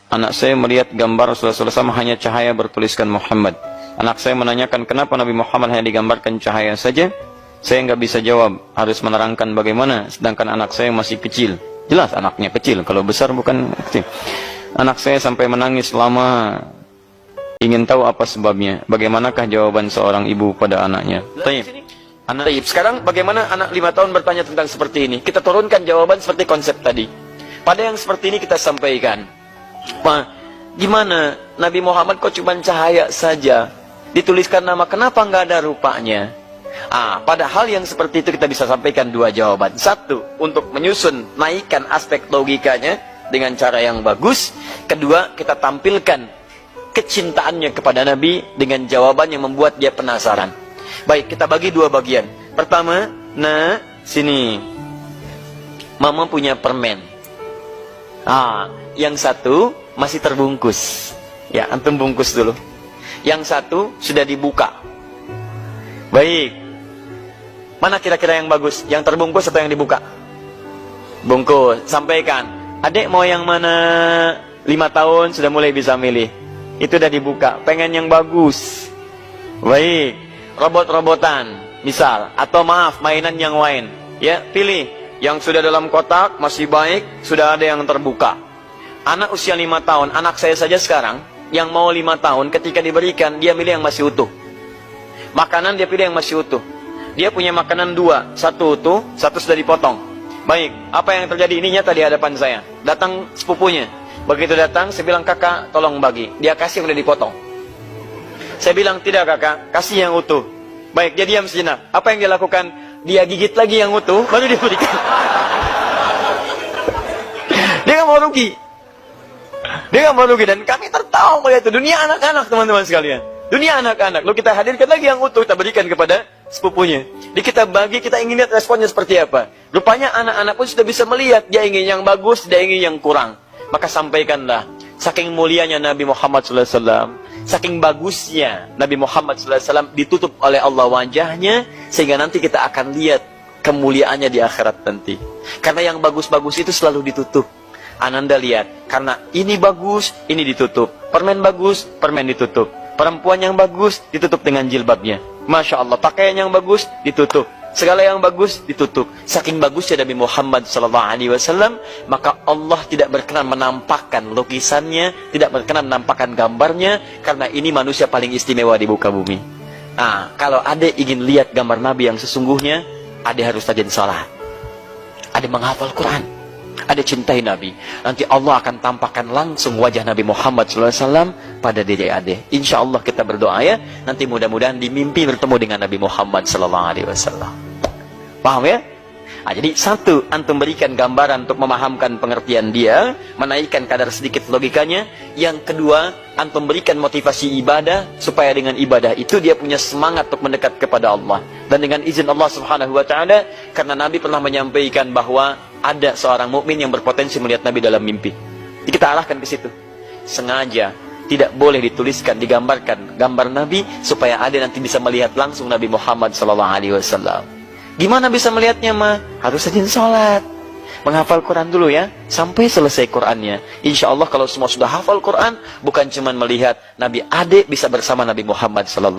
Anak saya melihat gambar Rasulullah SAW hanya cahaya bertuliskan Muhammad. Anak saya menanyakan kenapa Nabi Muhammad hanya digambarkan cahaya saja. Saya nggak bisa jawab, harus menerangkan bagaimana, sedangkan anak saya masih kecil. Jelas anaknya kecil, kalau besar bukan kecil. Anak saya sampai menangis lama, ingin tahu apa sebabnya. Bagaimanakah jawaban seorang ibu pada anaknya? Taib. Sekarang bagaimana anak 5 tahun bertanya tentang seperti ini? Kita turunkan jawaban seperti konsep tadi. Pada yang seperti ini kita sampaikan. Gimana Nabi Muhammad kok cuma cahaya saja? Dituliskan nama, kenapa nggak ada rupanya? Pada hal yang seperti itu kita bisa sampaikan 2 jawaban. 1, untuk menyusun, naikkan aspek logikanya dengan cara yang bagus. 2, kita tampilkan kecintaannya kepada Nabi dengan jawaban yang membuat dia penasaran. Baik, kita bagi 2 bagian. Pertama, sini. Mama punya permen. Yang 1 masih terbungkus. Ya, antum bungkus dulu. Yang 1 sudah dibuka. Baik. Mana kira-kira yang bagus? Yang terbungkus atau yang dibuka? Bungkus. Sampaikan. Adik mau yang mana? 5 tahun sudah mulai bisa milih. Itu udah dibuka. Pengen yang bagus. Baik. Robot-robotan. Misal. Atau maaf, mainan yang lain. Ya, pilih. Yang sudah dalam kotak, masih baik, sudah ada yang terbuka. Anak usia 5 tahun, anak saya saja sekarang, yang mau 5 tahun, ketika diberikan, dia milih yang masih utuh. Makanan dia pilih yang masih utuh. Dia punya makanan 2, 1 utuh, 1 sudah dipotong. Baik, apa yang terjadi? Ini nyata di hadapan saya. Datang sepupunya. Begitu datang, saya bilang, kakak tolong bagi. Dia kasih yang sudah dipotong. Saya bilang, tidak kakak, kasih yang utuh. Baik, dia diam sejenak. Apa yang dia lakukan? Dia gigit lagi yang utuh, baru dia berikan. Dia nggak mau rugi. Dia nggak mau rugi. Dan kami tertawa melihat itu. Dunia anak-anak, teman-teman sekalian. Dunia anak-anak. Lalu kita hadirkan lagi yang utuh, kita berikan kepada sepupunya. Jadi kita bagi, kita ingin lihat responnya seperti apa. Rupanya anak-anak pun sudah bisa melihat. Dia ingin yang bagus, dia ingin yang kurang. Maka sampaikanlah. Saking mulianya Nabi Muhammad SAW, saking bagusnya Nabi Muhammad SAW, ditutup oleh Allah wajahnya, sehingga nanti kita akan lihat kemuliaannya di akhirat nanti. Karena yang bagus-bagus itu selalu ditutup. Ananda lihat, karena ini bagus, ini ditutup. Permen bagus, permen ditutup. Perempuan yang bagus, ditutup dengan jilbabnya. Masya Allah, pakaian yang bagus, ditutup. Segala yang bagus ditutup. Saking bagusnya Nabi Muhammad SAW, maka Allah tidak berkenan menampakkan lukisannya, tidak berkenan menampakkan gambarnya, karena ini manusia paling istimewa di muka bumi. Kalau adek ingin lihat gambar Nabi yang sesungguhnya, adek harus rajin salat. Adek menghafal Quran. Adek cintai Nabi. Nanti Allah akan tampakkan langsung wajah Nabi Muhammad SAW pada diri adek. Insya Allah kita berdoa ya. Nanti mudah-mudahan di mimpi bertemu dengan Nabi Muhammad SAW. Paham ya? Jadi 1, antum berikan gambaran untuk memahamkan pengertian dia, menaikkan kadar sedikit logikanya. Yang 2, antum berikan motivasi ibadah, supaya dengan ibadah itu dia punya semangat untuk mendekat kepada Allah. Dan dengan izin Allah Subhanahu wa Ta'ala, karena Nabi pernah menyampaikan bahwa ada seorang mukmin yang berpotensi melihat Nabi dalam mimpi. Jadi kita arahkan ke situ. Sengaja tidak boleh dituliskan, digambarkan gambar Nabi, supaya ada nanti bisa melihat langsung Nabi Muhammad SAW. Gimana bisa melihatnya, Ma? Harus rajin sholat. Menghafal Quran dulu ya, sampai selesai Qurannya. Insya Allah kalau semua sudah hafal Quran, bukan cuma melihat Nabi, adek bisa bersama Nabi Muhammad SAW.